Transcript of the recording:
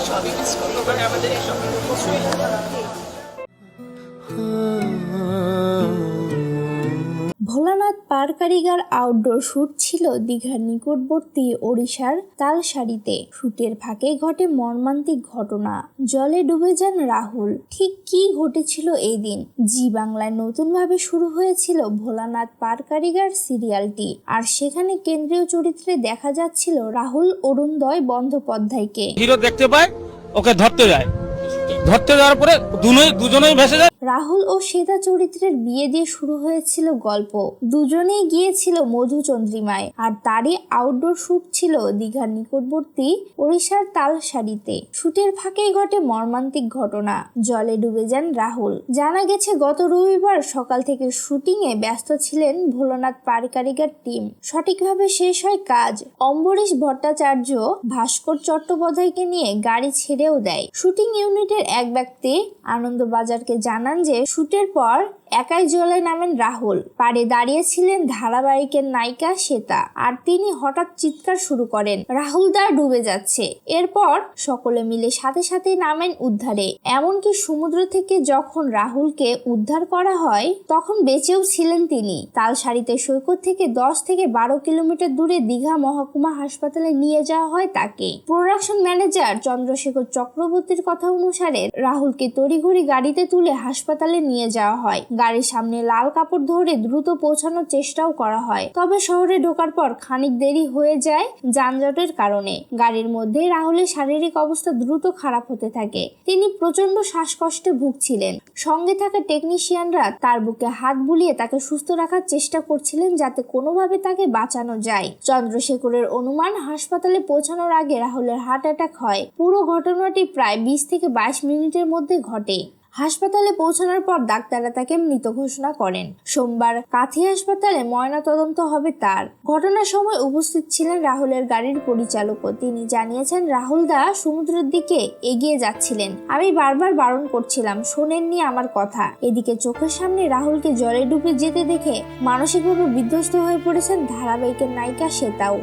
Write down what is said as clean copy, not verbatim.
সবই মিস করবো, মানে আমাদের এই সব বছরই ভোলানাথ পার কারিগর আউটডোর শুট ছিল দীঘার নিকটবর্তী ওড়িশার তালসারিতে। শুটের ফাঁকে ঘটে মর্মান্তিক ঘটনা, জলে ডুবে যান রাহুল। ঠিক কি ঘটেছিল এই দিন? জি বাংলায় নতুনভাবে শুরু হয়েছিল ভোলানাথ পার কারিগর সিরিয়ালটি, আর সেখানে কেন্দ্রীয় চরিত্রে দেখা যাচ্ছিল রাহুল অরুণোদয় বন্দ্যোপাধ্যায়কে। হিরো দেখতে পায়, ওকে ধরতে যায়, ধরতে যাওয়ার পরে দুজনেই ভেসে যায়। রাহুল ও শ্বেতা চরিত্রের বিয়ে দিয়ে শুরু হয়েছিল গল্প। দুজনেই গিয়েছিল মধুচন্দ্রিমায়, আর তারই আউটডোর শুট ছিল দীঘার নিকটবর্তী ওড়িশার তালসারিতে। শুটের ফাঁকেই ঘটে মর্মান্তিক ঘটনা, জলে ডুবে যান রাহুল। জানা গেছে গত রবিবার সকাল থেকে শুটিং এ ব্যস্ত ছিলেন ভোলানাথ পার কারিগর টিম। সঠিকভাবে শেষ হয় কাজ। অম্বরীশ ভট্টাচার্য ভাস্কর চট্টোপাধ্যায়কে নিয়ে গাড়ি ছেড়েও দেয়। শুটিং ইউনিটের এক ব্যক্তি আনন্দবাজারকে জানান যে শুটের পর একাই জলে নামেন রাহুল। পাড়ে দাঁড়িয়েছিলেন ধারাবাহিকের নায়িকা শ্বেতা, আর তিনি হঠাৎ চিৎকার শুরু করেন, রাহুল দা ডুবে যাচ্ছে। এরপর সকলে মিলে সাথে সাথে নামেন উদ্ধারে। এমনকি সমুদ্র থেকে যখন রাহুলকে উদ্ধার করা হয় তখন বেঁচেও ছিলেন তিনি। তালসারিতে সৈকত থেকে 10 থেকে 12 কিলোমিটার দূরে দীঘা মহকুমা হাসপাতালে নিয়ে যাওয়া হয় তাকে। প্রোডাকশন ম্যানেজার চন্দ্রশেখর চক্রবর্তীর কথা অনুসারে রাহুলকে তড়িঘড়ি গাড়িতে তুলে হাসপাতালে নিয়ে যাওয়া হয়। গাড়ির সামনে লাল কাপড় ধরে দ্রুত পৌঁছানোর চেষ্টাও করা হয়, তবে শহরে ঢোকার পর খানিক দেরি হয়ে যায় যানজটের কারণে। গাড়ির মধ্যে রাহুলের শারীরিক অবস্থা দ্রুত খারাপ হতে থাকে। তিনি প্রচন্ড শ্বাসকষ্টে ভুগছিলেন। সঙ্গে থাকা টেকনিশিয়ানরা তার বুকে হাত বুলিয়ে তাকে সুস্থ রাখার চেষ্টা করছিলেন, যাতে কোনোভাবে তাকে বাঁচানো যায়। চন্দ্রশেখরের অনুমান, হাসপাতালে পৌঁছানোর আগে রাহুলের হার্ট অ্যাটাক হয়। পুরো ঘটনাটি প্রায় 20 থেকে 22 মিনিটের মধ্যে ঘটে। হাসপাতালে পৌঁছানোর পর ডাক্তাররা তাকে মৃত ঘোষণা করেন। সোমবার কাথি হাসপাতালে ময়নাতদন্ত হবে তার। ঘটনার সময় উপস্থিত ছিলেন রাহুলের গাড়ির পরিচালকও। তিনি জানিয়েছেন, রাহুল দা সমুদ্রের দিকে এগিয়ে যাচ্ছিলেন। আমি বারবার বারণ করছিলাম, শোনেননি আমার কথা। এদিকে চোখের সামনে রাহুলকে জলে ডুবে যেতে দেখে মানসিকভাবে বিধ্বস্ত হয়ে পড়েছেন ধারাবাহিকের নায়িকা শ্বেতাও।